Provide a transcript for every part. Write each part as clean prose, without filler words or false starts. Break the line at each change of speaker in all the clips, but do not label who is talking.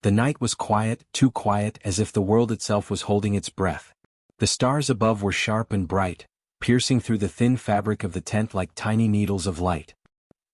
The night was quiet, too quiet, as if the world itself was holding its breath. The stars above were sharp and bright, piercing through the thin fabric of the tent like tiny needles of light.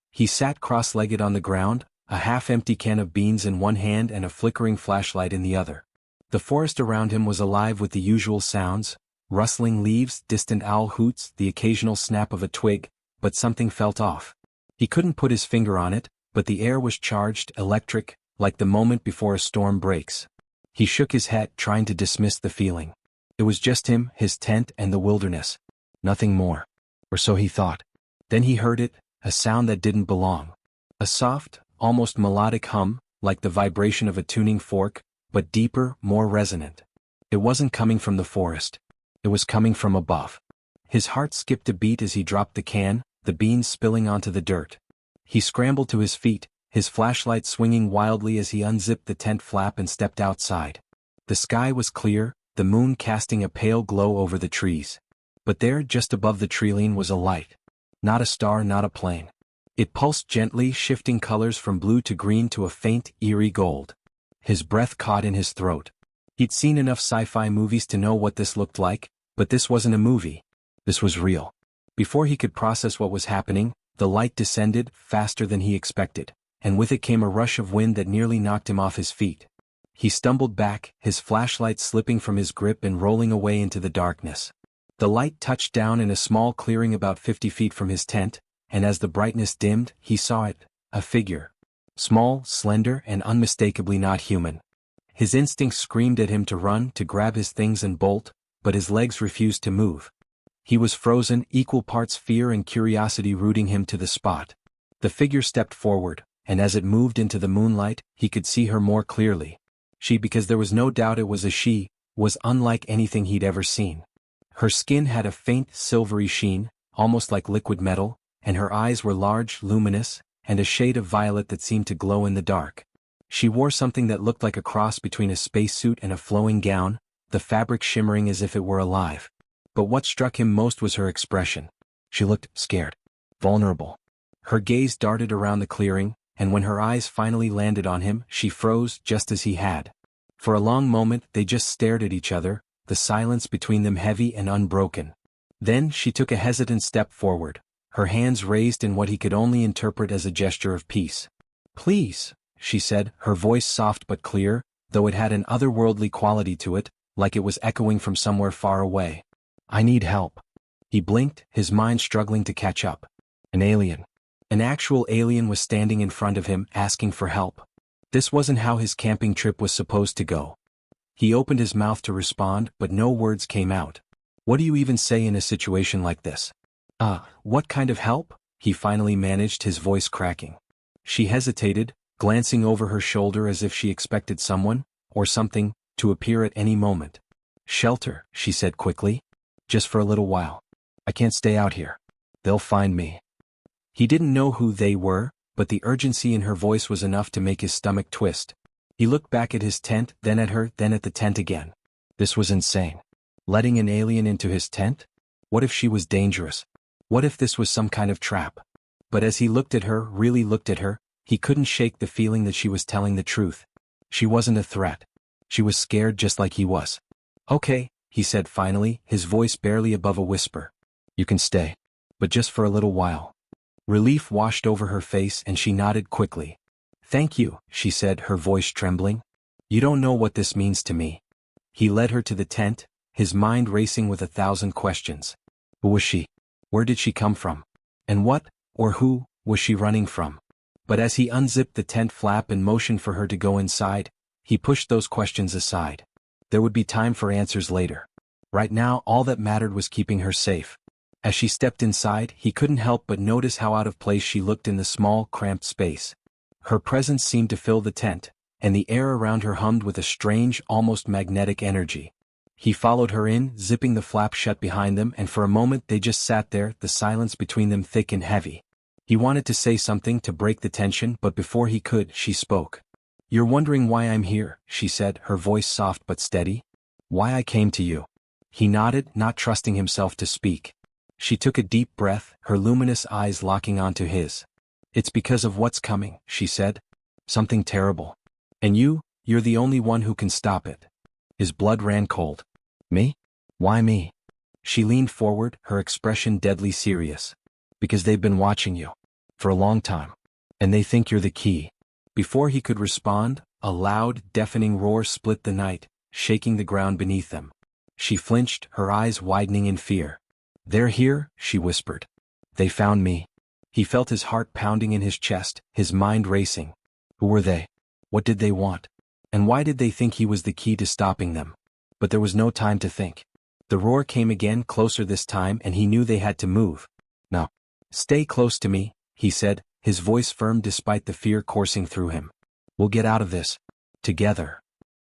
He sat cross-legged on the ground, a half-empty can of beans in one hand and a flickering flashlight in the other. The forest around him was alive with the usual sounds, rustling leaves, distant owl hoots, the occasional snap of a twig, but something felt off. He couldn't put his finger on it, but the air was charged, electric, like the moment before a storm breaks. He shook his head, trying to dismiss the feeling. It was just him, his tent, and the wilderness. Nothing more. Or so he thought. Then he heard it, a sound that didn't belong. A soft, almost melodic hum, like the vibration of a tuning fork, but deeper, more resonant. It wasn't coming from the forest. It was coming from above. His heart skipped a beat as he dropped the can, the beans spilling onto the dirt. He scrambled to his feet, his flashlight swinging wildly as he unzipped the tent flap and stepped outside. The sky was clear, the moon casting a pale glow over the trees. But there, just above the treeline, was a light. Not a star, not a plane. It pulsed gently, shifting colors from blue to green to a faint, eerie gold. His breath caught in his throat. He'd seen enough sci-fi movies to know what this looked like, but this wasn't a movie. This was real. Before he could process what was happening, the light descended, faster than he expected, and with it came a rush of wind that nearly knocked him off his feet. He stumbled back, his flashlight slipping from his grip and rolling away into the darkness. The light touched down in a small clearing about 50 feet from his tent, and as the brightness dimmed, he saw it, a figure. Small, slender, and unmistakably not human. His instincts screamed at him to run, to grab his things and bolt, but his legs refused to move. He was frozen, equal parts fear and curiosity rooting him to the spot. The figure stepped forward, and as it moved into the moonlight, he could see her more clearly. She, because there was no doubt it was a she, was unlike anything he'd ever seen. Her skin had a faint, silvery sheen, almost like liquid metal, and her eyes were large, luminous, and a shade of violet that seemed to glow in the dark. She wore something that looked like a cross between a spacesuit and a flowing gown, the fabric shimmering as if it were alive. But what struck him most was her expression. She looked scared, vulnerable. Her gaze darted around the clearing, and when her eyes finally landed on him, she froze just as he had. For a long moment they just stared at each other, the silence between them heavy and unbroken. Then she took a hesitant step forward, her hands raised in what he could only interpret as a gesture of peace. "Please," she said, her voice soft but clear, though it had an otherworldly quality to it, like it was echoing from somewhere far away. "I need help." He blinked, his mind struggling to catch up. An alien. An actual alien was standing in front of him, asking for help. This wasn't how his camping trip was supposed to go. He opened his mouth to respond, but no words came out. What do you even say in a situation like this? What kind of help?" he finally managed, his voice cracking. She hesitated, glancing over her shoulder as if she expected someone, or something, to appear at any moment. "Shelter," she said quickly. "Just for a little while. I can't stay out here. They'll find me." He didn't know who they were, but the urgency in her voice was enough to make his stomach twist. He looked back at his tent, then at her, then at the tent again. This was insane. Letting an alien into his tent? What if she was dangerous? What if this was some kind of trap? But as he looked at her, really looked at her, he couldn't shake the feeling that she was telling the truth. She wasn't a threat. She was scared just like he was. "Okay," he said finally, his voice barely above a whisper. "You can stay. But just for a little while." Relief washed over her face and she nodded quickly. "Thank you," she said, her voice trembling. "You don't know what this means to me." He led her to the tent, his mind racing with 1,000 questions. Who was she? Where did she come from? And what, or who, was she running from? But as he unzipped the tent flap and motioned for her to go inside, he pushed those questions aside. There would be time for answers later. Right now, all that mattered was keeping her safe. As she stepped inside, he couldn't help but notice how out of place she looked in the small, cramped space. Her presence seemed to fill the tent, and the air around her hummed with a strange, almost magnetic energy. He followed her in, zipping the flap shut behind them, and for a moment they just sat there, the silence between them thick and heavy. He wanted to say something to break the tension, but before he could, she spoke. "You're wondering why I'm here," she said, her voice soft but steady. "Why I came to you." He nodded, not trusting himself to speak. She took a deep breath, her luminous eyes locking onto his. "It's because of what's coming," she said. "Something terrible. And you, You're the only one who can stop it. His blood ran cold. Me? Why me? She leaned forward, her expression deadly serious. Because they've been watching you. For a long time. And they think you're the key. Before he could respond, a loud, deafening roar split the night, shaking the ground beneath them. She flinched, her eyes widening in fear. They're here, she whispered. They found me. He felt his heart pounding in his chest, his mind racing. Who were they? What did they want? And why did they think he was the key to stopping them? But there was no time to think. The roar came again, closer this time, and he knew they had to move. No. Stay close to me, he said, his voice firm despite the fear coursing through him. We'll get out of this. Together.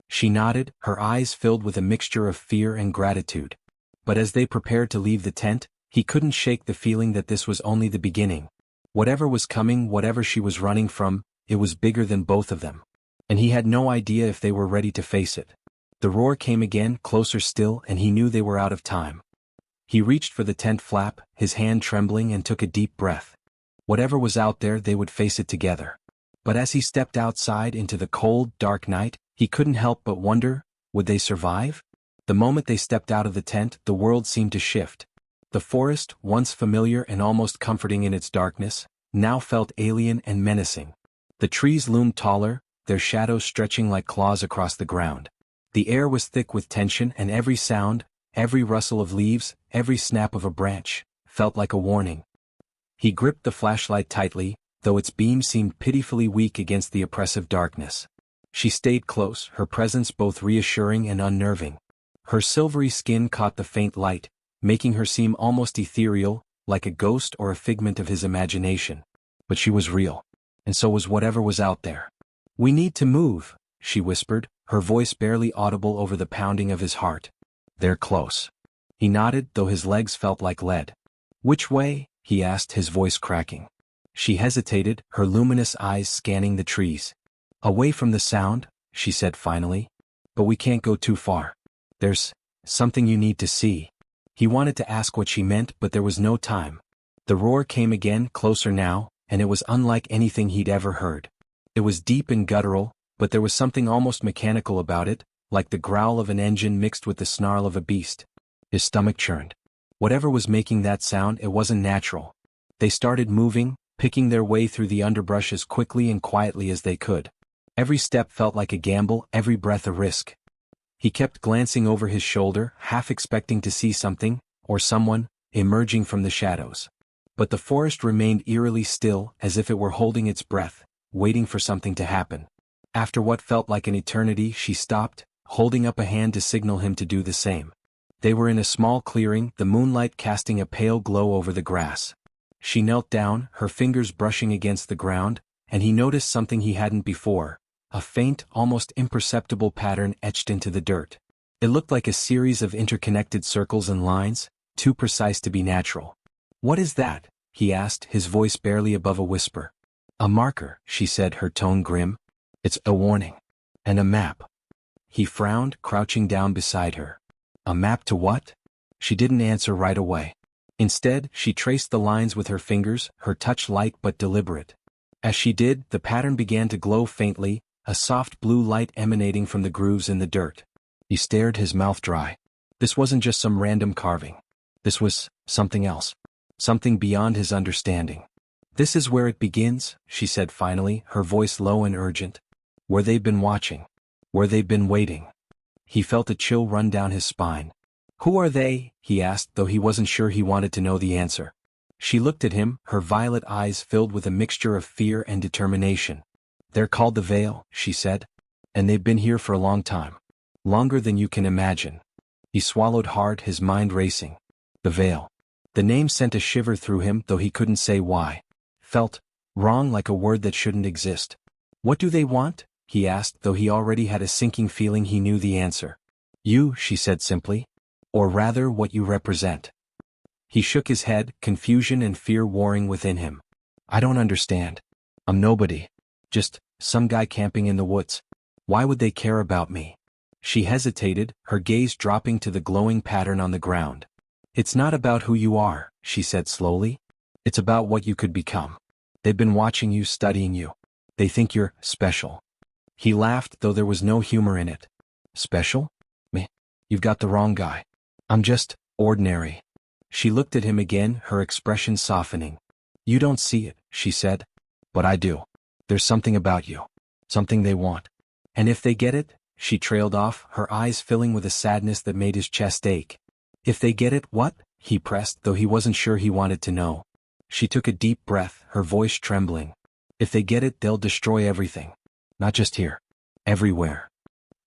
She nodded, her eyes filled with a mixture of fear and gratitude. But as they prepared to leave the tent, he couldn't shake the feeling that this was only the beginning. Whatever was coming, whatever she was running from, it was bigger than both of them. And he had no idea if they were ready to face it. The roar came again, closer still, and he knew they were out of time. He reached for the tent flap, his hand trembling, and took a deep breath. Whatever was out there, they would face it together. But as he stepped outside into the cold, dark night, he couldn't help but wonder, would they survive? The moment they stepped out of the tent, the world seemed to shift. The forest, once familiar and almost comforting in its darkness, now felt alien and menacing. The trees loomed taller, their shadows stretching like claws across the ground. The air was thick with tension, and every sound, every rustle of leaves, every snap of a branch, felt like a warning. He gripped the flashlight tightly, though its beam seemed pitifully weak against the oppressive darkness. She stayed close, her presence both reassuring and unnerving. Her silvery skin caught the faint light, making her seem almost ethereal, like a ghost or a figment of his imagination. But she was real. And so was whatever was out there. We need to move, she whispered, her voice barely audible over the pounding of his heart. They're close. He nodded, though his legs felt like lead. Which way? He asked, his voice cracking. She hesitated, her luminous eyes scanning the trees. Away from the sound, she said finally. But we can't go too far. There's something you need to see. He wanted to ask what she meant, but there was no time. The roar came again, closer now, and it was unlike anything he'd ever heard. It was deep and guttural, but there was something almost mechanical about it, like the growl of an engine mixed with the snarl of a beast. His stomach churned. Whatever was making that sound, it wasn't natural. They started moving, picking their way through the underbrush as quickly and quietly as they could. Every step felt like a gamble, every breath a risk. He kept glancing over his shoulder, half expecting to see something, or someone, emerging from the shadows. But the forest remained eerily still, as if it were holding its breath, waiting for something to happen. After what felt like an eternity, she stopped, holding up a hand to signal him to do the same. They were in a small clearing, the moonlight casting a pale glow over the grass. She knelt down, her fingers brushing against the ground, and he noticed something he hadn't before, a faint, almost imperceptible pattern etched into the dirt. It looked like a series of interconnected circles and lines, too precise to be natural. What is that? He asked, his voice barely above a whisper. A marker, she said, her tone grim. It's a warning. And a map. He frowned, crouching down beside her. A map to what? She didn't answer right away. Instead, she traced the lines with her fingers, her touch light but deliberate. As she did, the pattern began to glow faintly, a soft blue light emanating from the grooves in the dirt. He stared, his mouth dry. This wasn't just some random carving. This was something else. Something beyond his understanding. This is where it begins, she said finally, her voice low and urgent. Where they've been watching. Where they've been waiting. He felt a chill run down his spine. Who are they? He asked, though he wasn't sure he wanted to know the answer. She looked at him, her violet eyes filled with a mixture of fear and determination. They're called the Veil, she said. And they've been here for a long time. Longer than you can imagine. He swallowed hard, his mind racing. The Veil. The name sent a shiver through him, though he couldn't say why. Felt wrong, like a word that shouldn't exist. What do they want? He asked, though he already had a sinking feeling he knew the answer. You, she said simply. Or rather, what you represent. He shook his head, confusion and fear warring within him. I don't understand. I'm nobody. Just some guy camping in the woods. Why would they care about me? She hesitated, her gaze dropping to the glowing pattern on the ground. It's not about who you are, she said slowly. It's about what you could become. They've been watching you, studying you. They think you're special. He laughed, though there was no humor in it. Special? Meh. You've got the wrong guy. I'm just ordinary. She looked at him again, her expression softening. You don't see it, she said. But I do. There's something about you. Something they want. And if they get it, she trailed off, her eyes filling with a sadness that made his chest ache. If they get it, what? He pressed, though he wasn't sure he wanted to know. She took a deep breath, her voice trembling. If they get it, they'll destroy everything. Not just here. Everywhere.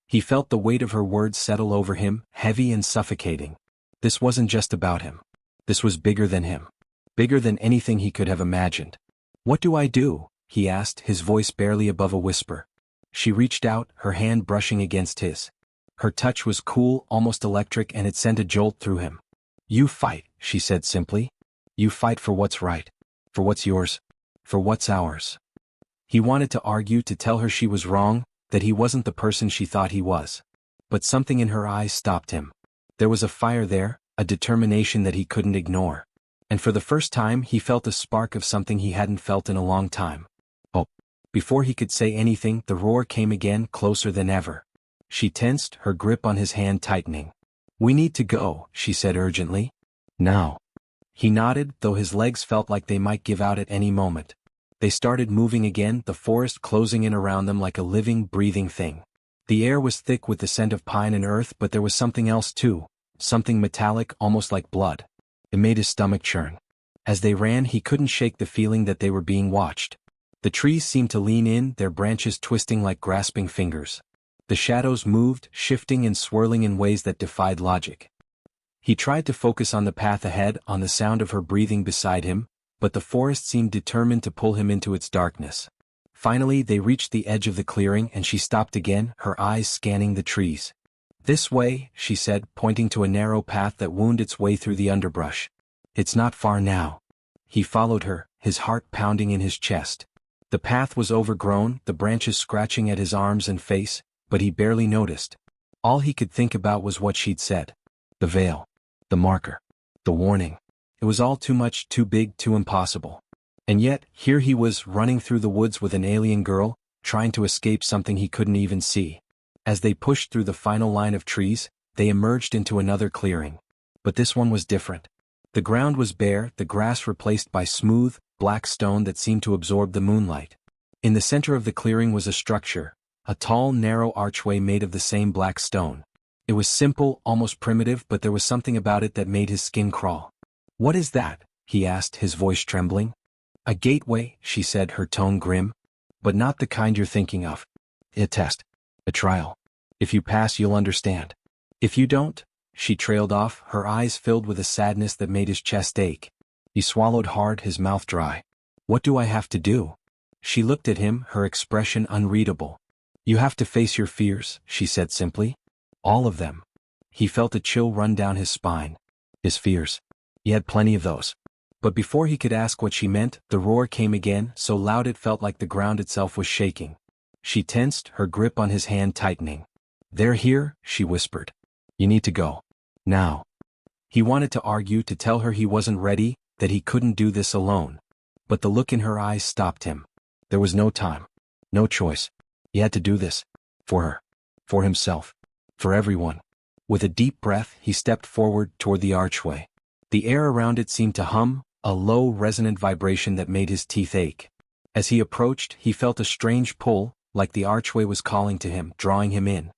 He felt the weight of her words settle over him, heavy and suffocating. This wasn't just about him. This was bigger than him. Bigger than anything he could have imagined. What do I do? He asked, his voice barely above a whisper. She reached out, her hand brushing against his. Her touch was cool, almost electric, and it sent a jolt through him. You fight, she said simply. You fight for what's right. For what's yours. For what's ours. He wanted to argue, to tell her she was wrong, that he wasn't the person she thought he was. But something in her eyes stopped him. There was a fire there, a determination that he couldn't ignore. And for the first time he felt a spark of something he hadn't felt in a long time. Oh. Before he could say anything, the roar came again, closer than ever. She tensed, her grip on his hand tightening. We need to go, she said urgently. Now. He nodded, though his legs felt like they might give out at any moment. They started moving again, the forest closing in around them like a living, breathing thing. The air was thick with the scent of pine and earth, but there was something else too, something metallic, almost like blood. It made his stomach churn. As they ran, he couldn't shake the feeling that they were being watched. The trees seemed to lean in, their branches twisting like grasping fingers. The shadows moved, shifting and swirling in ways that defied logic. He tried to focus on the path ahead, on the sound of her breathing beside him, but the forest seemed determined to pull him into its darkness. Finally they reached the edge of the clearing and she stopped again, her eyes scanning the trees. This way, she said, pointing to a narrow path that wound its way through the underbrush. It's not far now. He followed her, his heart pounding in his chest. The path was overgrown, the branches scratching at his arms and face, but he barely noticed. All he could think about was what she'd said. The veil. The marker. The warning. It was all too much, too big, too impossible. And yet, here he was, running through the woods with an alien girl, trying to escape something he couldn't even see. As they pushed through the final line of trees, they emerged into another clearing. But this one was different. The ground was bare, the grass replaced by smooth, black stone that seemed to absorb the moonlight. In the center of the clearing was a structure, a tall, narrow archway made of the same black stone. It was simple, almost primitive, but there was something about it that made his skin crawl. What is that? He asked, his voice trembling. A gateway, she said, her tone grim. But not the kind you're thinking of. A test. A trial. If you pass, you'll understand. If you don't, she trailed off, her eyes filled with a sadness that made his chest ache. He swallowed hard, his mouth dry. What do I have to do? She looked at him, her expression unreadable. You have to face your fears, she said simply. All of them. He felt a chill run down his spine. His fears. He had plenty of those. But before he could ask what she meant, the roar came again, so loud it felt like the ground itself was shaking. She tensed, her grip on his hand tightening. They're here, she whispered. You need to go. Now. He wanted to argue, to tell her he wasn't ready, that he couldn't do this alone. But the look in her eyes stopped him. There was no time. No choice. He had to do this. For her. For himself. For everyone. With a deep breath, he stepped forward toward the archway. The air around it seemed to hum, a low, resonant vibration that made his teeth ache. As he approached, he felt a strange pull, like the archway was calling to him, drawing him in.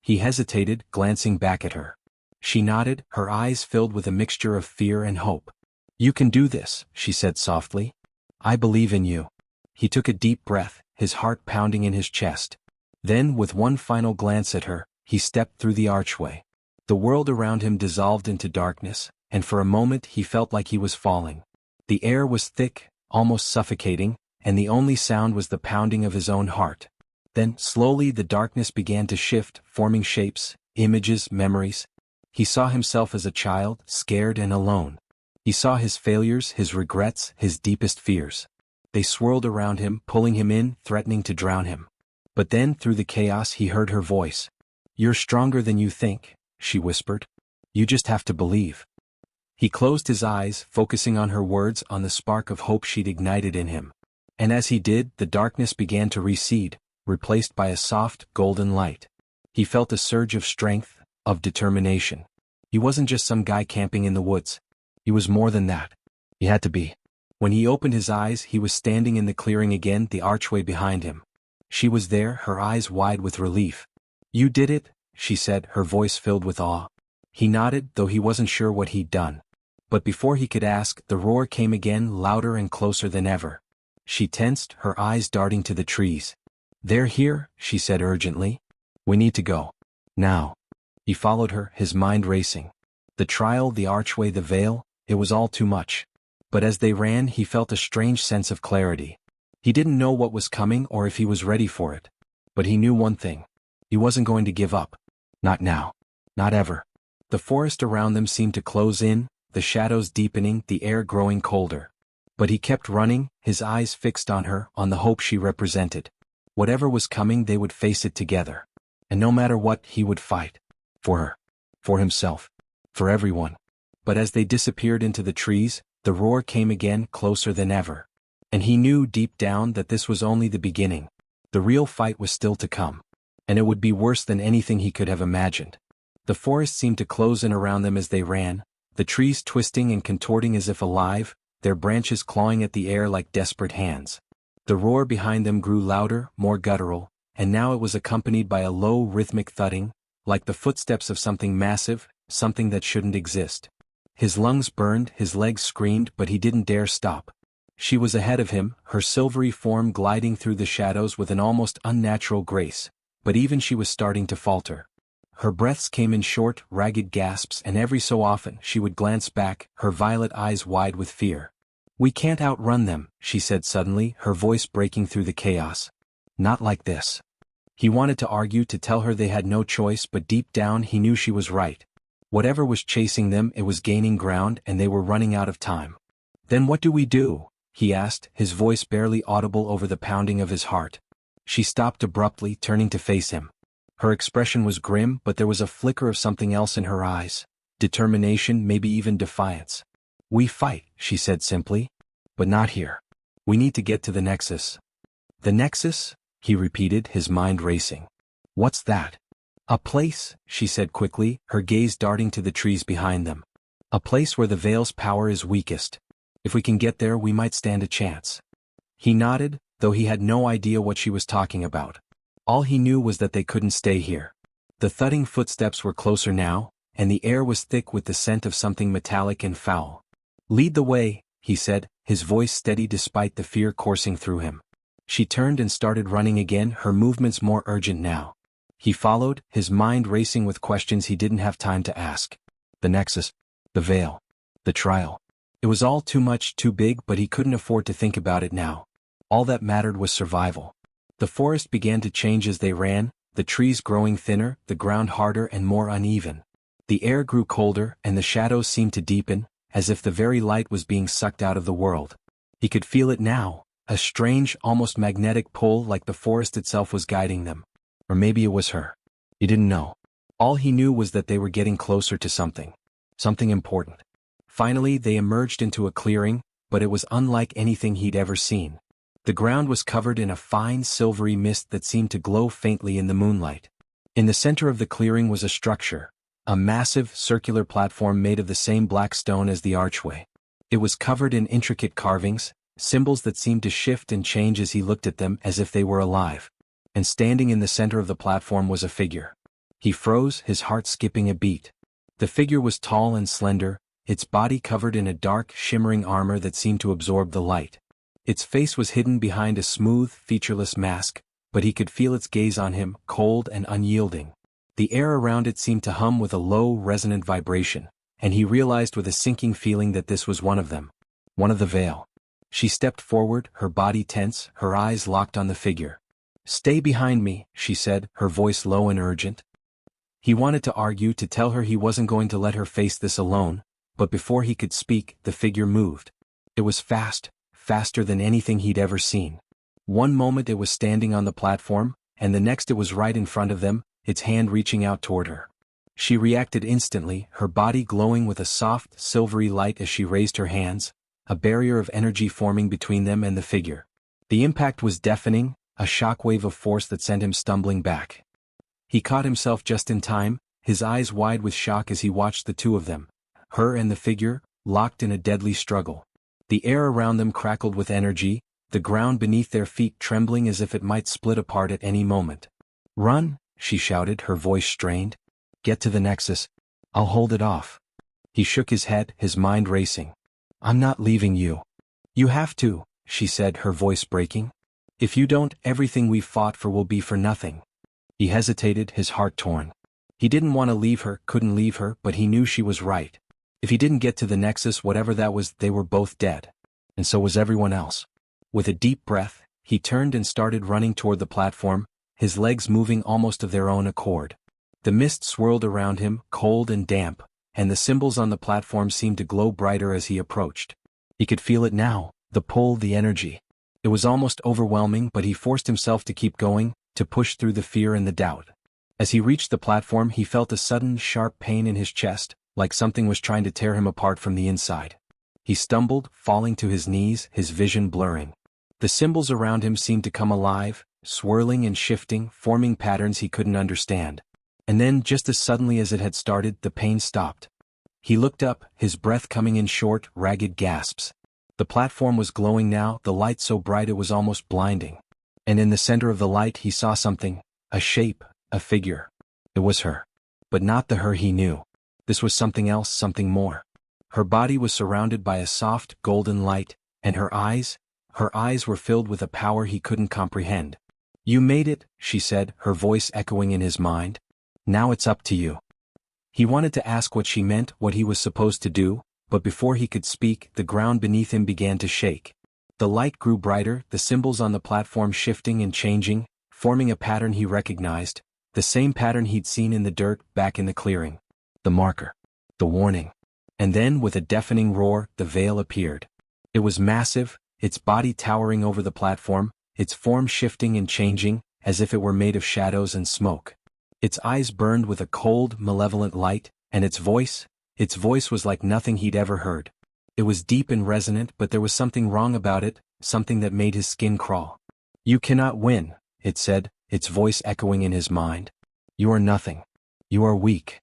He hesitated, glancing back at her. She nodded, her eyes filled with a mixture of fear and hope. You can do this, she said softly. I believe in you. He took a deep breath, his heart pounding in his chest. Then, with one final glance at her, he stepped through the archway. The world around him dissolved into darkness, and for a moment he felt like he was falling. The air was thick, almost suffocating, and the only sound was the pounding of his own heart. Then, slowly the darkness began to shift, forming shapes, images, memories. He saw himself as a child, scared and alone. He saw his failures, his regrets, his deepest fears. They swirled around him, pulling him in, threatening to drown him. But then, through the chaos, he heard her voice. You're stronger than you think, she whispered. You just have to believe. He closed his eyes, focusing on her words, on the spark of hope she'd ignited in him. And as he did, the darkness began to recede, replaced by a soft, golden light. He felt a surge of strength, of determination. He wasn't just some guy camping in the woods. He was more than that. He had to be. When he opened his eyes, he was standing in the clearing again, the archway behind him. She was there, her eyes wide with relief. "You did it," she said, her voice filled with awe. He nodded, though he wasn't sure what he'd done. But before he could ask, the roar came again, louder and closer than ever. She tensed, her eyes darting to the trees. "They're here," she said urgently. "We need to go. Now." He followed her, his mind racing. The trial, the archway, the veil, it was all too much. But as they ran, he felt a strange sense of clarity. He didn't know what was coming or if he was ready for it. But he knew one thing. He wasn't going to give up. Not now. Not ever. The forest around them seemed to close in, the shadows deepening, the air growing colder. But he kept running, his eyes fixed on her, on the hope she represented. Whatever was coming, they would face it together. And no matter what, he would fight. For her. For himself. For everyone. But as they disappeared into the trees, the roar came again, closer than ever. And he knew deep down that this was only the beginning. The real fight was still to come. And it would be worse than anything he could have imagined. The forest seemed to close in around them as they ran, the trees twisting and contorting as if alive, their branches clawing at the air like desperate hands. The roar behind them grew louder, more guttural, and now it was accompanied by a low rhythmic thudding, like the footsteps of something massive, something that shouldn't exist. His lungs burned, his legs screamed, but he didn't dare stop. She was ahead of him, her silvery form gliding through the shadows with an almost unnatural grace, but even she was starting to falter. Her breaths came in short, ragged gasps, and every so often she would glance back, her violet eyes wide with fear. "We can't outrun them," she said suddenly, her voice breaking through the chaos. "Not like this." He wanted to argue, to tell her they had no choice, but deep down he knew she was right. Whatever was chasing them, it was gaining ground, and they were running out of time. "Then what do we do?" he asked, his voice barely audible over the pounding of his heart. She stopped abruptly, turning to face him. Her expression was grim, but there was a flicker of something else in her eyes. Determination, maybe even defiance. "We fight," she said simply. "But not here. We need to get to the Nexus." "The Nexus?" he repeated, his mind racing. "What's that?" "A place," she said quickly, her gaze darting to the trees behind them. "A place where the Veil's power is weakest. If we can get there, we might stand a chance." He nodded, though he had no idea what she was talking about. All he knew was that they couldn't stay here. The thudding footsteps were closer now, and the air was thick with the scent of something metallic and foul. "Lead the way," he said, his voice steady despite the fear coursing through him. She turned and started running again, her movements more urgent now. He followed, his mind racing with questions he didn't have time to ask. The Nexus. The Veil. The trial. It was all too much, too big, but he couldn't afford to think about it now. All that mattered was survival. The forest began to change as they ran, the trees growing thinner, the ground harder and more uneven. The air grew colder, and the shadows seemed to deepen, as if the very light was being sucked out of the world. He could feel it now, a strange, almost magnetic pull, like the forest itself was guiding them. Or maybe it was her. He didn't know. All he knew was that they were getting closer to something. Something important. Finally, they emerged into a clearing, but it was unlike anything he'd ever seen. The ground was covered in a fine silvery mist that seemed to glow faintly in the moonlight. In the center of the clearing was a structure, a massive, circular platform made of the same black stone as the archway. It was covered in intricate carvings, symbols that seemed to shift and change as he looked at them, as if they were alive. And standing in the center of the platform was a figure. He froze, his heart skipping a beat. The figure was tall and slender, its body covered in a dark, shimmering armor that seemed to absorb the light. Its face was hidden behind a smooth, featureless mask, but he could feel its gaze on him, cold and unyielding. The air around it seemed to hum with a low, resonant vibration, and he realized with a sinking feeling that this was one of them. One of the Veil. She stepped forward, her body tense, her eyes locked on the figure. "Stay behind me," she said, her voice low and urgent. He wanted to argue, to tell her he wasn't going to let her face this alone, but before he could speak, the figure moved. It was fast, faster than anything he'd ever seen. One moment it was standing on the platform, and the next it was right in front of them, its hand reaching out toward her. She reacted instantly, her body glowing with a soft, silvery light as she raised her hands, a barrier of energy forming between them and the figure. The impact was deafening, a shockwave of force that sent him stumbling back. He caught himself just in time, his eyes wide with shock as he watched the two of them, her and the figure, locked in a deadly struggle. The air around them crackled with energy, the ground beneath their feet trembling as if it might split apart at any moment. "Run," she shouted, her voice strained. "Get to the Nexus. I'll hold it off." He shook his head, his mind racing. "I'm not leaving you." "You have to," she said, her voice breaking. "If you don't, everything we've fought for will be for nothing." He hesitated, his heart torn. He didn't want to leave her, couldn't leave her, but he knew she was right. If he didn't get to the Nexus, whatever that was, they were both dead. And so was everyone else. With a deep breath, he turned and started running toward the platform, his legs moving almost of their own accord. The mist swirled around him, cold and damp, and the symbols on the platform seemed to glow brighter as he approached. He could feel it now, the pull, the energy. It was almost overwhelming, but he forced himself to keep going, to push through the fear and the doubt. As he reached the platform, he felt a sudden, sharp pain in his chest, like something was trying to tear him apart from the inside. He stumbled, falling to his knees, his vision blurring. The symbols around him seemed to come alive, swirling and shifting, forming patterns he couldn't understand. And then, just as suddenly as it had started, the pain stopped. He looked up, his breath coming in short, ragged gasps. The platform was glowing now, the light so bright it was almost blinding. And in the center of the light he saw something, a shape, a figure. It was her. But not the her he knew. This was something else, something more. Her body was surrounded by a soft, golden light, and her eyes were filled with a power he couldn't comprehend. "You made it," she said, her voice echoing in his mind. "Now it's up to you." He wanted to ask what she meant, what he was supposed to do, but before he could speak, the ground beneath him began to shake. The light grew brighter, the symbols on the platform shifting and changing, forming a pattern he recognized, the same pattern he'd seen in the dirt back in the clearing. The marker. The warning. And then, with a deafening roar, the veil appeared. It was massive, its body towering over the platform, its form shifting and changing, as if it were made of shadows and smoke. Its eyes burned with a cold, malevolent light, and its voice was like nothing he'd ever heard. It was deep and resonant, but there was something wrong about it, something that made his skin crawl. "You cannot win," it said, its voice echoing in his mind. "You are nothing. You are weak."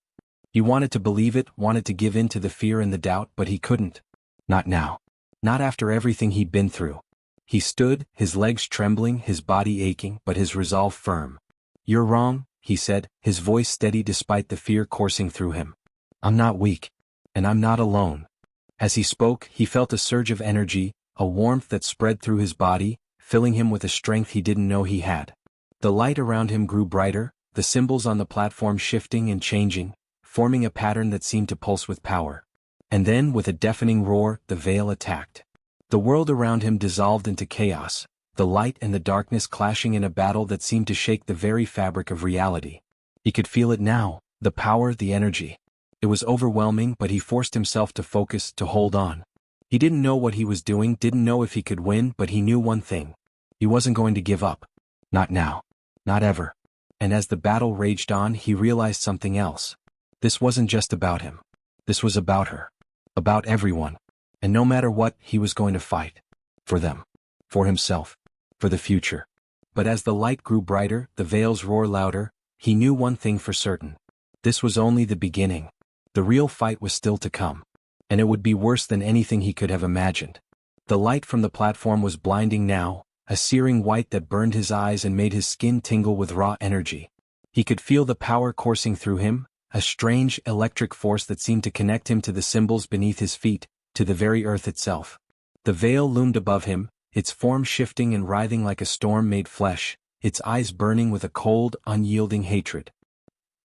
He wanted to believe it, wanted to give in to the fear and the doubt, but he couldn't. Not now. Not after everything he'd been through. He stood, his legs trembling, his body aching, but his resolve firm. "You're wrong," he said, his voice steady despite the fear coursing through him. "I'm not weak. And I'm not alone." As he spoke, he felt a surge of energy, a warmth that spread through his body, filling him with a strength he didn't know he had. The light around him grew brighter, the symbols on the platform shifting and changing, forming a pattern that seemed to pulse with power. And then, with a deafening roar, the veil attacked. The world around him dissolved into chaos, the light and the darkness clashing in a battle that seemed to shake the very fabric of reality. He could feel it now, the power, the energy. It was overwhelming, but he forced himself to focus, to hold on. He didn't know what he was doing, didn't know if he could win, but he knew one thing. He wasn't going to give up. Not now. Not ever. And as the battle raged on, he realized something else. This wasn't just about him. This was about her. About everyone. And no matter what, he was going to fight. For them. For himself. For the future. But as the light grew brighter, the veil's roar louder, he knew one thing for certain. This was only the beginning. The real fight was still to come. And it would be worse than anything he could have imagined. The light from the platform was blinding now, a searing white that burned his eyes and made his skin tingle with raw energy. He could feel the power coursing through him, a strange, electric force that seemed to connect him to the symbols beneath his feet, to the very earth itself. The veil loomed above him, its form shifting and writhing like a storm made flesh, its eyes burning with a cold, unyielding hatred.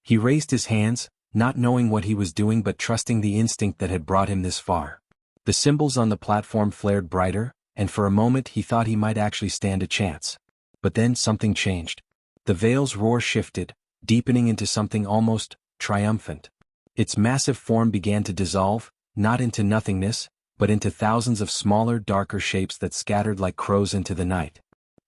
He raised his hands, not knowing what he was doing but trusting the instinct that had brought him this far. The symbols on the platform flared brighter, and for a moment he thought he might actually stand a chance. But then something changed. The veil's roar shifted, deepening into something almost triumphant. Its massive form began to dissolve, not into nothingness, but into thousands of smaller, darker shapes that scattered like crows into the night.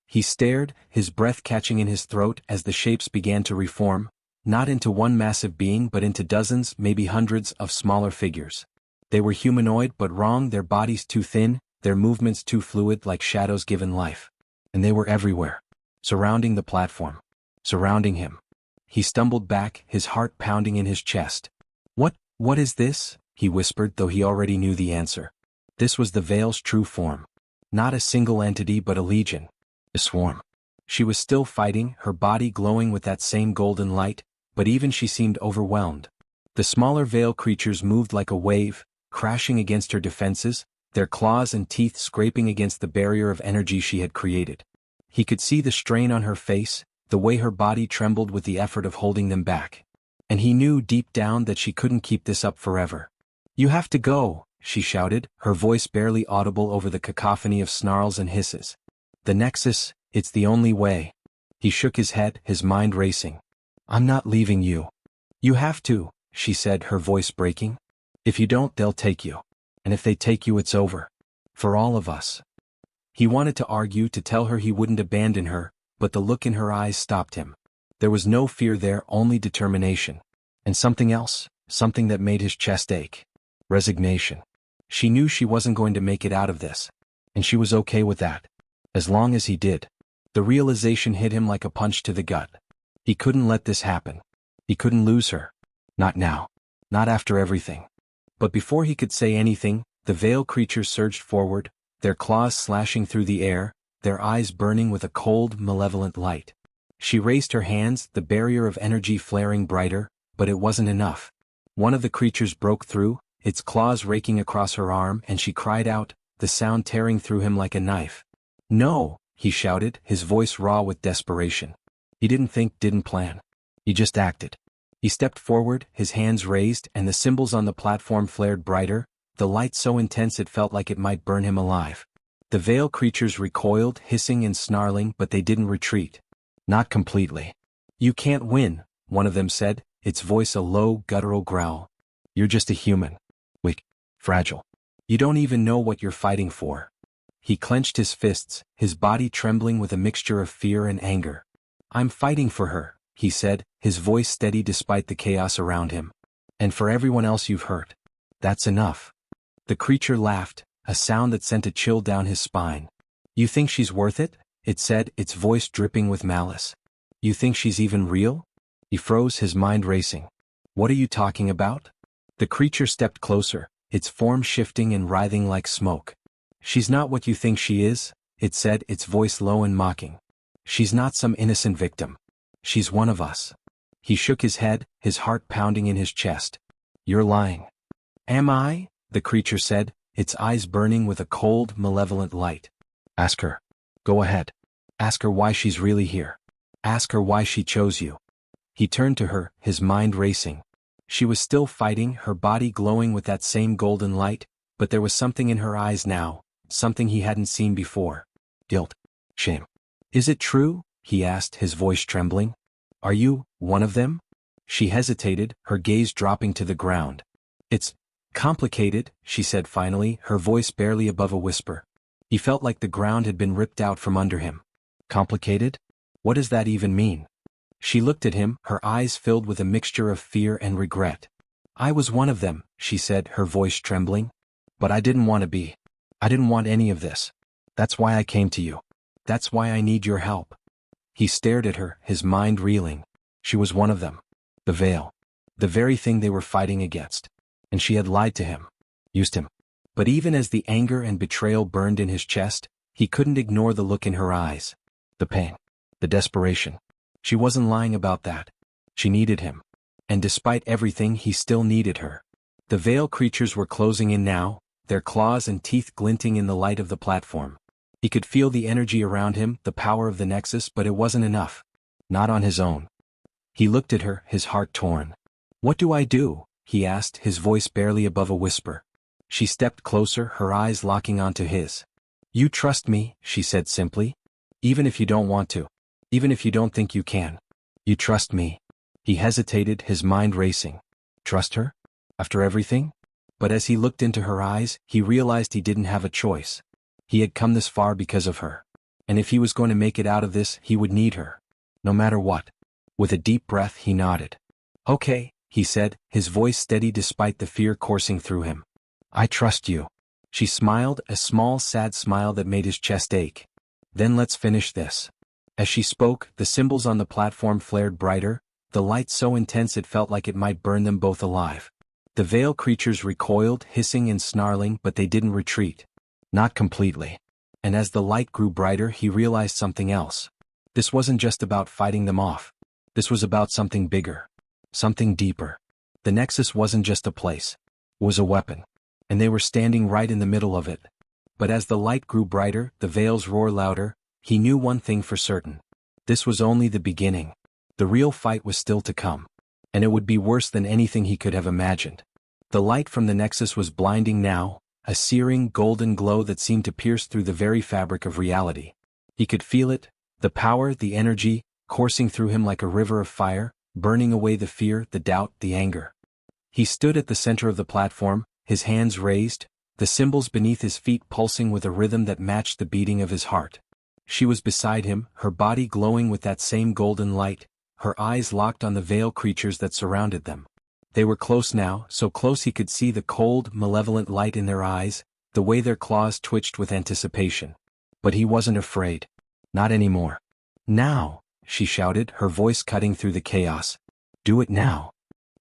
He stared, his breath catching in his throat as the shapes began to reform, not into one massive being but into dozens, maybe hundreds, of smaller figures. They were humanoid but wrong, their bodies too thin, their movements too fluid like shadows given life. And they were everywhere. surrounding the platform, surrounding him. He stumbled back, his heart pounding in his chest. What is this? He whispered, though he already knew the answer. This was the Veil's true form. Not a single entity but a legion. A swarm. She was still fighting, her body glowing with that same golden light, but even she seemed overwhelmed. The smaller Veil creatures moved like a wave, crashing against her defenses, their claws and teeth scraping against the barrier of energy she had created. He could see the strain on her face, the way her body trembled with the effort of holding them back. And he knew deep down that she couldn't keep this up forever. "You have to go," she shouted, her voice barely audible over the cacophony of snarls and hisses. "The Nexus, it's the only way." He shook his head, his mind racing. "I'm not leaving you." "You have to," she said, her voice breaking. "If you don't, they'll take you. And if they take you, it's over. For all of us." He wanted to argue, to tell her he wouldn't abandon her, but the look in her eyes stopped him. There was no fear there, only determination. And something else, something that made his chest ache. Resignation. She knew she wasn't going to make it out of this. And she was okay with that. As long as he did. The realization hit him like a punch to the gut. He couldn't let this happen. He couldn't lose her. Not now. Not after everything. But before he could say anything, the Veil creatures surged forward, their claws slashing through the air, their eyes burning with a cold, malevolent light. She raised her hands, the barrier of energy flaring brighter, but it wasn't enough. One of the creatures broke through, its claws raking across her arm, and she cried out, the sound tearing through him like a knife. "No," he shouted, his voice raw with desperation. He didn't think, didn't plan. He just acted. He stepped forward, his hands raised, and the symbols on the platform flared brighter, the light so intense it felt like it might burn him alive. The Veil creatures recoiled, hissing and snarling, but they didn't retreat. Not completely. "You can't win," one of them said, its voice a low, guttural growl. "You're just a human. Weak. Fragile. You don't even know what you're fighting for." He clenched his fists, his body trembling with a mixture of fear and anger. "I'm fighting for her," he said, his voice steady despite the chaos around him. "And for everyone else you've hurt. That's enough." The creature laughed, a sound that sent a chill down his spine. "You think she's worth it?" it said, its voice dripping with malice. "You think she's even real?" He froze, his mind racing. "What are you talking about?" The creature stepped closer, its form shifting and writhing like smoke. "She's not what you think she is," it said, its voice low and mocking. "She's not some innocent victim. She's one of us." He shook his head, his heart pounding in his chest. "You're lying." "Am I?" the creature said, its eyes burning with a cold, malevolent light. "Ask her. Go ahead. Ask her why she's really here. Ask her why she chose you." He turned to her, his mind racing. She was still fighting, her body glowing with that same golden light, but there was something in her eyes now, something he hadn't seen before. Guilt. Shame. "Is it true?" he asked, his voice trembling. "Are you one of them?" She hesitated, her gaze dropping to the ground. "It's complicated," she said finally, her voice barely above a whisper. He felt like the ground had been ripped out from under him. "Complicated? What does that even mean?" She looked at him, her eyes filled with a mixture of fear and regret. "I was one of them," she said, her voice trembling. "But I didn't want to be. I didn't want any of this. That's why I came to you. That's why I need your help." He stared at her, his mind reeling. She was one of them. The Veil. The very thing they were fighting against. And she had lied to him. Used him. But even as the anger and betrayal burned in his chest, he couldn't ignore the look in her eyes. The pain. The desperation. She wasn't lying about that. She needed him. And despite everything, he still needed her. The Veil creatures were closing in now, their claws and teeth glinting in the light of the platform. He could feel the energy around him, the power of the Nexus, but it wasn't enough. Not on his own. He looked at her, his heart torn. "What do I do?" he asked, his voice barely above a whisper. She stepped closer, her eyes locking onto his. "You trust me," she said simply. "Even if you don't want to. Even if you don't think you can. You trust me." He hesitated, his mind racing. Trust her? After everything? But as he looked into her eyes, he realized he didn't have a choice. He had come this far because of her. And if he was going to make it out of this, he would need her. No matter what. With a deep breath, he nodded. "Okay," he said, his voice steady despite the fear coursing through him. "I trust you." She smiled, a small, sad smile that made his chest ache. "Then let's finish this." As she spoke, the symbols on the platform flared brighter, the light so intense it felt like it might burn them both alive. The veil creatures recoiled, hissing and snarling, but they didn't retreat. Not completely. And as the light grew brighter, he realized something else. This wasn't just about fighting them off. This was about something bigger. Something deeper. The Nexus wasn't just a place. It was a weapon. And they were standing right in the middle of it. But as the light grew brighter, the veils roared louder, he knew one thing for certain. This was only the beginning. The real fight was still to come. And it would be worse than anything he could have imagined. The light from the Nexus was blinding now, a searing golden glow that seemed to pierce through the very fabric of reality. He could feel it, the power, the energy, coursing through him like a river of fire, burning away the fear, the doubt, the anger. He stood at the center of the platform, his hands raised, the symbols beneath his feet pulsing with a rhythm that matched the beating of his heart. She was beside him, her body glowing with that same golden light, her eyes locked on the veil creatures that surrounded them. They were close now, so close he could see the cold, malevolent light in their eyes, the way their claws twitched with anticipation. But he wasn't afraid. Not anymore. Now, she shouted, her voice cutting through the chaos. Do it now.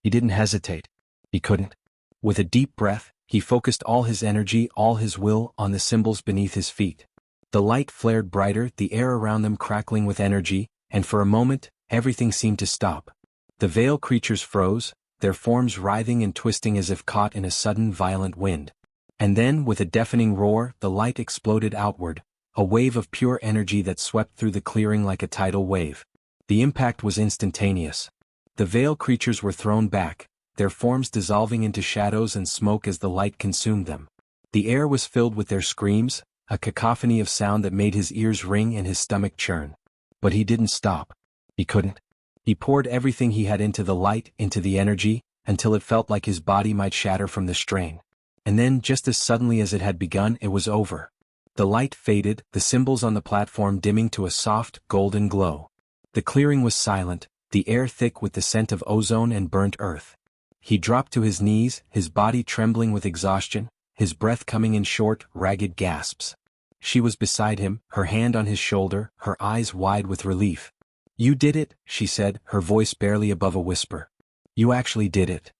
He didn't hesitate. He couldn't. With a deep breath, he focused all his energy, all his will, on the symbols beneath his feet. The light flared brighter, the air around them crackling with energy, and for a moment, everything seemed to stop. The veil creatures froze, their forms writhing and twisting as if caught in a sudden violent wind. And then, with a deafening roar, the light exploded outward, a wave of pure energy that swept through the clearing like a tidal wave. The impact was instantaneous. The veil creatures were thrown back, their forms dissolving into shadows and smoke as the light consumed them. The air was filled with their screams, a cacophony of sound that made his ears ring and his stomach churn. But he didn't stop. He couldn't. He poured everything he had into the light, into the energy, until it felt like his body might shatter from the strain. And then, just as suddenly as it had begun, it was over. The light faded, the symbols on the platform dimming to a soft, golden glow. The clearing was silent, the air thick with the scent of ozone and burnt earth. He dropped to his knees, his body trembling with exhaustion, his breath coming in short, ragged gasps. She was beside him, her hand on his shoulder, her eyes wide with relief. You did it, she said, her voice barely above a whisper. You actually did it.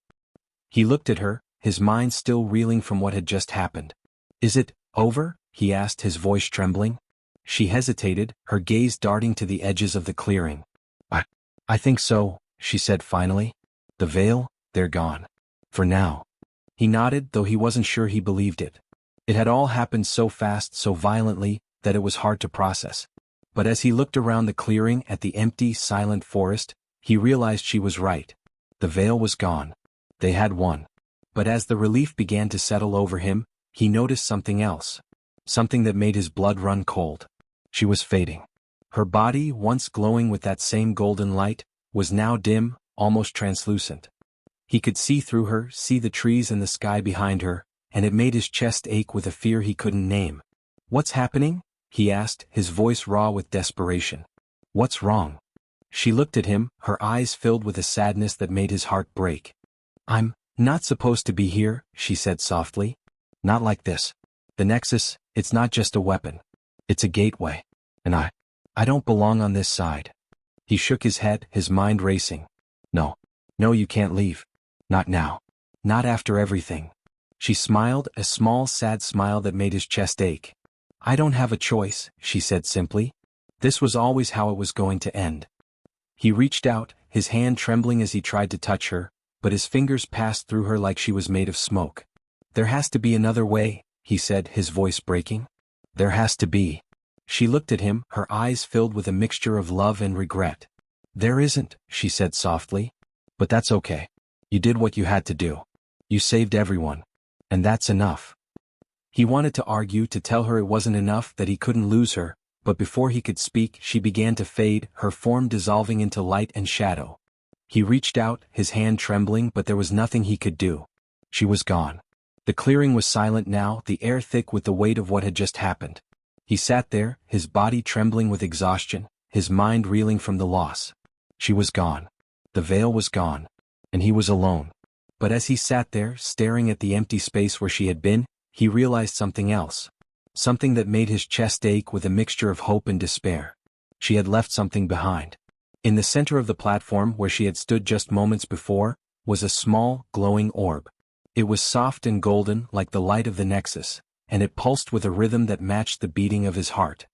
He looked at her, his mind still reeling from what had just happened. Is it over? He asked, his voice trembling. She hesitated, her gaze darting to the edges of the clearing. I think so, she said finally. The veil, they're gone. For now. He nodded, though he wasn't sure he believed it. It had all happened so fast, so violently, that it was hard to process. But as he looked around the clearing at the empty, silent forest, he realized she was right. The veil was gone. They had won. But as the relief began to settle over him, he noticed something else. Something that made his blood run cold. She was fading. Her body, once glowing with that same golden light, was now dim, almost translucent. He could see through her, see the trees and the sky behind her, and it made his chest ache with a fear he couldn't name. What's happening? He asked, his voice raw with desperation. What's wrong? She looked at him, her eyes filled with a sadness that made his heart break. I'm not supposed to be here, she said softly. Not like this. The Nexus, it's not just a weapon. It's a gateway. And I don't belong on this side. He shook his head, his mind racing. No, you can't leave. Not now. Not after everything. She smiled, a small, sad smile that made his chest ache. I don't have a choice, she said simply. This was always how it was going to end. He reached out, his hand trembling as he tried to touch her, but his fingers passed through her like she was made of smoke. There has to be another way, he said, his voice breaking. There has to be. She looked at him, her eyes filled with a mixture of love and regret. There isn't, she said softly. But that's okay. You did what you had to do. You saved everyone. And that's enough. He wanted to argue, to tell her it wasn't enough, that he couldn't lose her, but before he could speak, she began to fade, her form dissolving into light and shadow. He reached out, his hand trembling, but there was nothing he could do. She was gone. The clearing was silent now, the air thick with the weight of what had just happened. He sat there, his body trembling with exhaustion, his mind reeling from the loss. She was gone. The veil was gone. And he was alone. But as he sat there, staring at the empty space where she had been, he realized something else. Something that made his chest ache with a mixture of hope and despair. She had left something behind. In the center of the platform where she had stood just moments before, was a small, glowing orb. It was soft and golden like the light of the Nexus, and it pulsed with a rhythm that matched the beating of his heart.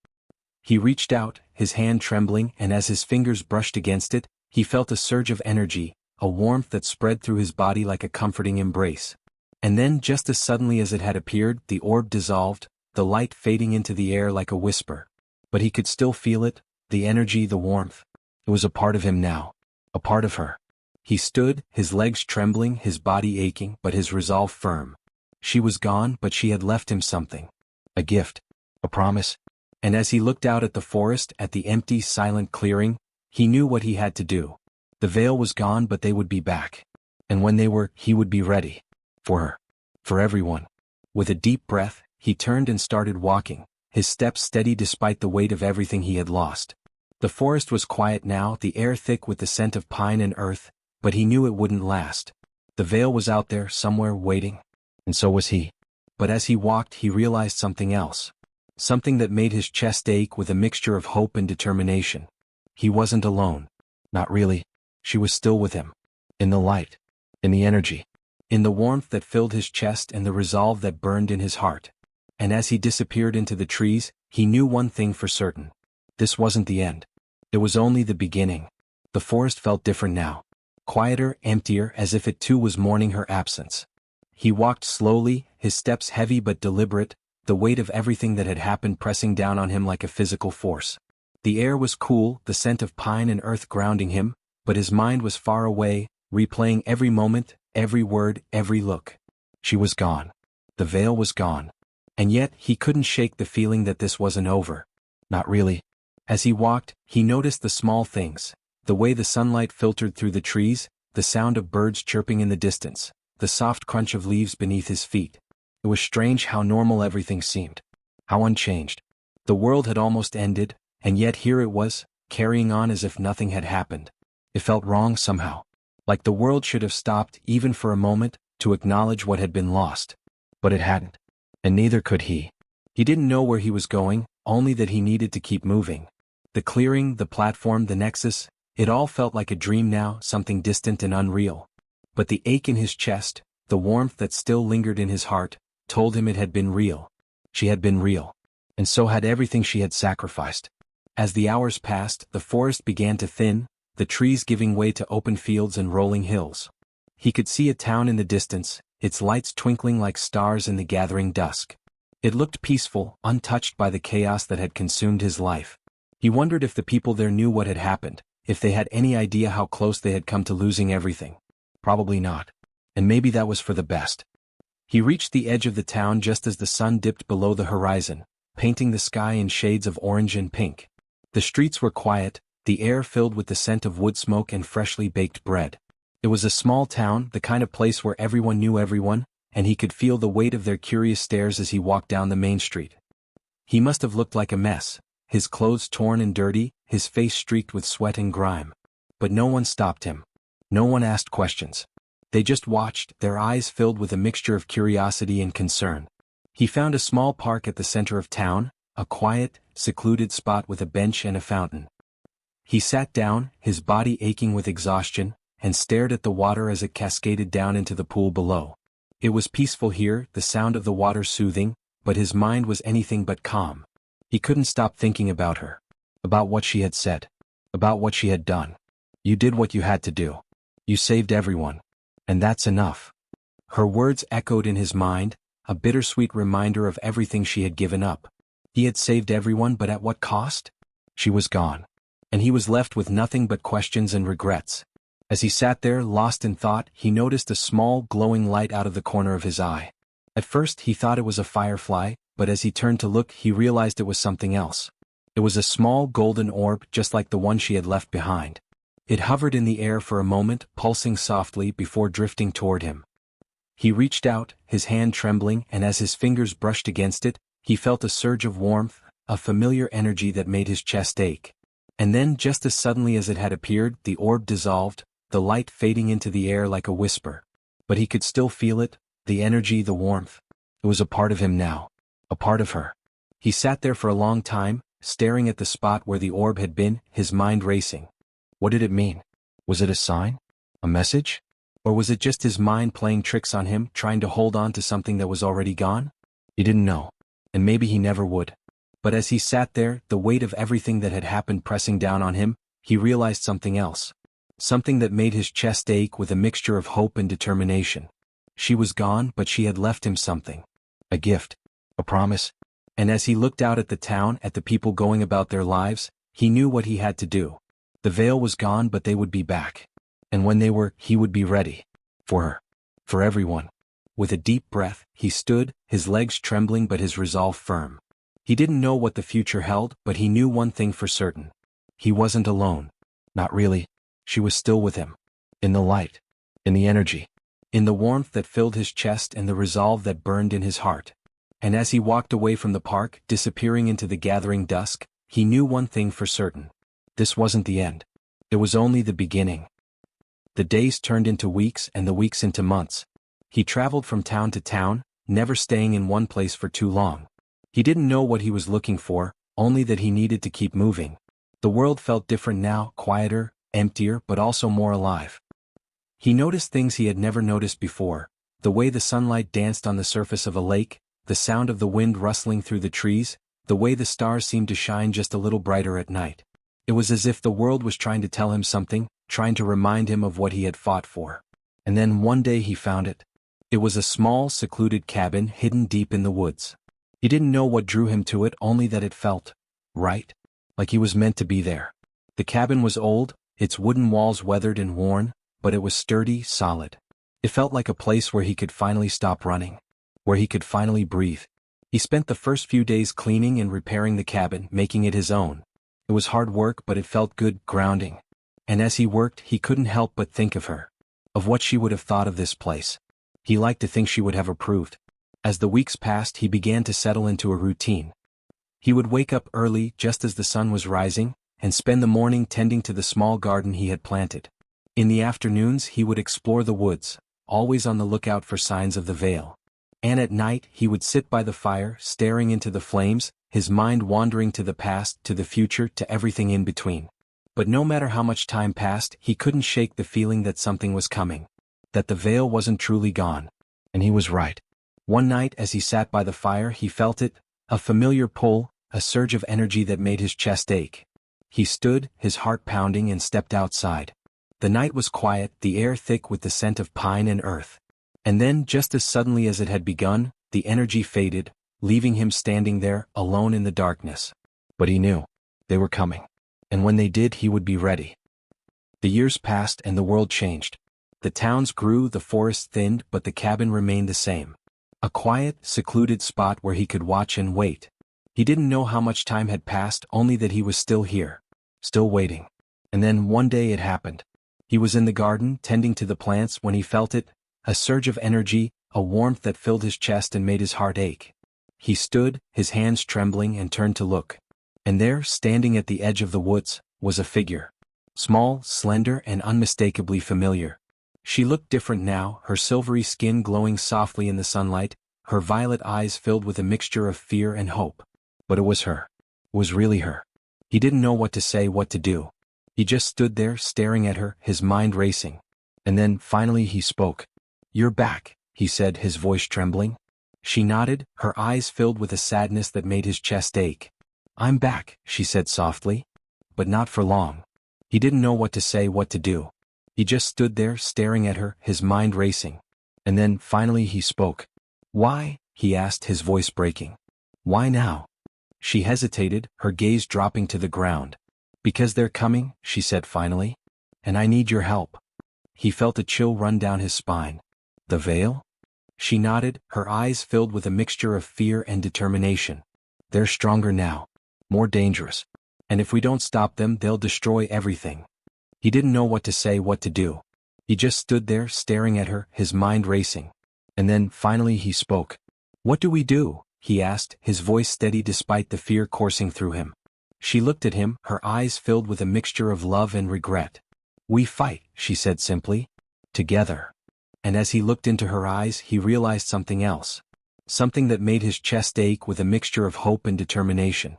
He reached out, his hand trembling, and as his fingers brushed against it, he felt a surge of energy, a warmth that spread through his body like a comforting embrace. And then, just as suddenly as it had appeared, the orb dissolved, the light fading into the air like a whisper. But he could still feel it, the energy, the warmth. It was a part of him now. A part of her. He stood, his legs trembling, his body aching, but his resolve firm. She was gone, but she had left him something. A gift. A promise. And as he looked out at the forest, at the empty, silent clearing, he knew what he had to do. The veil was gone, but they would be back. And when they were, he would be ready. For her. For everyone. With a deep breath, he turned and started walking, his steps steady despite the weight of everything he had lost. The forest was quiet now, the air thick with the scent of pine and earth, but he knew it wouldn't last. The veil was out there, somewhere, waiting. And so was he. But as he walked, he realized something else. Something that made his chest ache with a mixture of hope and determination. He wasn't alone. Not really. She was still with him. In the light. In the energy. In the warmth that filled his chest and the resolve that burned in his heart. And as he disappeared into the trees, he knew one thing for certain. This wasn't the end. It was only the beginning. The forest felt different now. Quieter, emptier, as if it too was mourning her absence. He walked slowly, his steps heavy but deliberate, the weight of everything that had happened pressing down on him like a physical force. The air was cool, the scent of pine and earth grounding him, but his mind was far away, replaying every moment, every word, every look. She was gone. The veil was gone. And yet, he couldn't shake the feeling that this wasn't over. Not really. As he walked, he noticed the small things, the way the sunlight filtered through the trees, the sound of birds chirping in the distance, the soft crunch of leaves beneath his feet. It was strange how normal everything seemed. How unchanged. The world had almost ended, and yet here it was, carrying on as if nothing had happened. It felt wrong somehow. Like the world should have stopped, even for a moment, to acknowledge what had been lost. But it hadn't. And neither could he. He didn't know where he was going, only that he needed to keep moving. The clearing, the platform, the Nexus, it all felt like a dream now, something distant and unreal. But the ache in his chest, the warmth that still lingered in his heart, told him it had been real. She had been real. And so had everything she had sacrificed. As the hours passed, the forest began to thin, the trees giving way to open fields and rolling hills. He could see a town in the distance, its lights twinkling like stars in the gathering dusk. It looked peaceful, untouched by the chaos that had consumed his life. He wondered if the people there knew what had happened, if they had any idea how close they had come to losing everything. Probably not. And maybe that was for the best. He reached the edge of the town just as the sun dipped below the horizon, painting the sky in shades of orange and pink. The streets were quiet, the air filled with the scent of wood smoke and freshly baked bread. It was a small town, the kind of place where everyone knew everyone, and he could feel the weight of their curious stares as he walked down the main street. He must have looked like a mess, his clothes torn and dirty, his face streaked with sweat and grime. But no one stopped him. No one asked questions. They just watched, their eyes filled with a mixture of curiosity and concern. He found a small park at the center of town, a quiet, secluded spot with a bench and a fountain. He sat down, his body aching with exhaustion, and stared at the water as it cascaded down into the pool below. It was peaceful here, the sound of the water soothing, but his mind was anything but calm. He couldn't stop thinking about her. About what she had said. About what she had done. You did what you had to do. You saved everyone. And that's enough. Her words echoed in his mind, a bittersweet reminder of everything she had given up. He had saved everyone, but at what cost? She was gone. And he was left with nothing but questions and regrets. As he sat there, lost in thought, he noticed a small, glowing light out of the corner of his eye. At first, he thought it was a firefly, but as he turned to look, he realized it was something else. It was a small golden orb, just like the one she had left behind. It hovered in the air for a moment, pulsing softly before drifting toward him. He reached out, his hand trembling, and as his fingers brushed against it, he felt a surge of warmth, a familiar energy that made his chest ache. And then, just as suddenly as it had appeared, the orb dissolved, the light fading into the air like a whisper. But he could still feel it, the energy, the warmth. It was a part of him now. A part of her. He sat there for a long time, staring at the spot where the orb had been, his mind racing. What did it mean? Was it a sign? A message? Or was it just his mind playing tricks on him, trying to hold on to something that was already gone? He didn't know. And maybe he never would. But as he sat there, the weight of everything that had happened pressing down on him, he realized something else. Something that made his chest ache with a mixture of hope and determination. She was gone, but she had left him something. A gift. A promise. And as he looked out at the town, at the people going about their lives, he knew what he had to do. The veil was gone, but they would be back. And when they were, he would be ready. For her. For everyone. With a deep breath, he stood, his legs trembling but his resolve firm. He didn't know what the future held, but he knew one thing for certain. He wasn't alone. Not really. She was still with him. In the light. In the energy. In the warmth that filled his chest and the resolve that burned in his heart. And as he walked away from the park, disappearing into the gathering dusk, he knew one thing for certain. This wasn't the end. It was only the beginning. The days turned into weeks and the weeks into months. He traveled from town to town, never staying in one place for too long. He didn't know what he was looking for, only that he needed to keep moving. The world felt different now, quieter, emptier, but also more alive. He noticed things he had never noticed before, the way the sunlight danced on the surface of a lake, the sound of the wind rustling through the trees, the way the stars seemed to shine just a little brighter at night. It was as if the world was trying to tell him something, trying to remind him of what he had fought for. And then one day he found it. It was a small, secluded cabin hidden deep in the woods. He didn't know what drew him to it, only that it felt right, like he was meant to be there. The cabin was old, its wooden walls weathered and worn, but it was sturdy, solid. It felt like a place where he could finally stop running, where he could finally breathe. He spent the first few days cleaning and repairing the cabin, making it his own. It was hard work, but it felt good, grounding. And as he worked, he couldn't help but think of her, of what she would have thought of this place. He liked to think she would have approved. As the weeks passed, he began to settle into a routine. He would wake up early, just as the sun was rising, and spend the morning tending to the small garden he had planted. In the afternoons, he would explore the woods, always on the lookout for signs of the veil. And at night, he would sit by the fire, staring into the flames, his mind wandering to the past, to the future, to everything in between. But no matter how much time passed, he couldn't shake the feeling that something was coming. That the veil wasn't truly gone. And he was right. One night, as he sat by the fire, he felt it, a familiar pull, a surge of energy that made his chest ache. He stood, his heart pounding, and stepped outside. The night was quiet, the air thick with the scent of pine and earth. And then, just as suddenly as it had begun, the energy faded, leaving him standing there, alone in the darkness. But he knew. They were coming. And when they did, he would be ready. The years passed and the world changed. The towns grew, the forests thinned, but the cabin remained the same. A quiet, secluded spot where he could watch and wait. He didn't know how much time had passed, only that he was still here. Still waiting. And then one day it happened. He was in the garden, tending to the plants, when he felt it, a surge of energy, a warmth that filled his chest and made his heart ache. He stood, his hands trembling, and turned to look. And there, standing at the edge of the woods, was a figure. Small, slender, and unmistakably familiar. She looked different now, her silvery skin glowing softly in the sunlight, her violet eyes filled with a mixture of fear and hope. But it was her. It was really her. He didn't know what to say, what to do. He just stood there, staring at her, his mind racing. And then, finally, he spoke. "You're back," he said, his voice trembling. She nodded, her eyes filled with a sadness that made his chest ache. "I'm back," she said softly. But not for long. He didn't know what to say, what to do. He just stood there, staring at her, his mind racing. And then, finally, he spoke. "Why?" he asked, his voice breaking. "Why now?" She hesitated, her gaze dropping to the ground. "Because they're coming," she said finally. "And I need your help." He felt a chill run down his spine. "The veil?" She nodded, her eyes filled with a mixture of fear and determination. "They're stronger now. More dangerous. And if we don't stop them, they'll destroy everything." He didn't know what to say, what to do. He just stood there, staring at her, his mind racing. And then, finally, he spoke. "What do we do?" he asked, his voice steady despite the fear coursing through him. She looked at him, her eyes filled with a mixture of love and regret. "We fight," she said simply. "Together." And as he looked into her eyes, he realized something else. Something that made his chest ache with a mixture of hope and determination.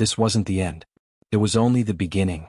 this wasn't the end. It was only the beginning.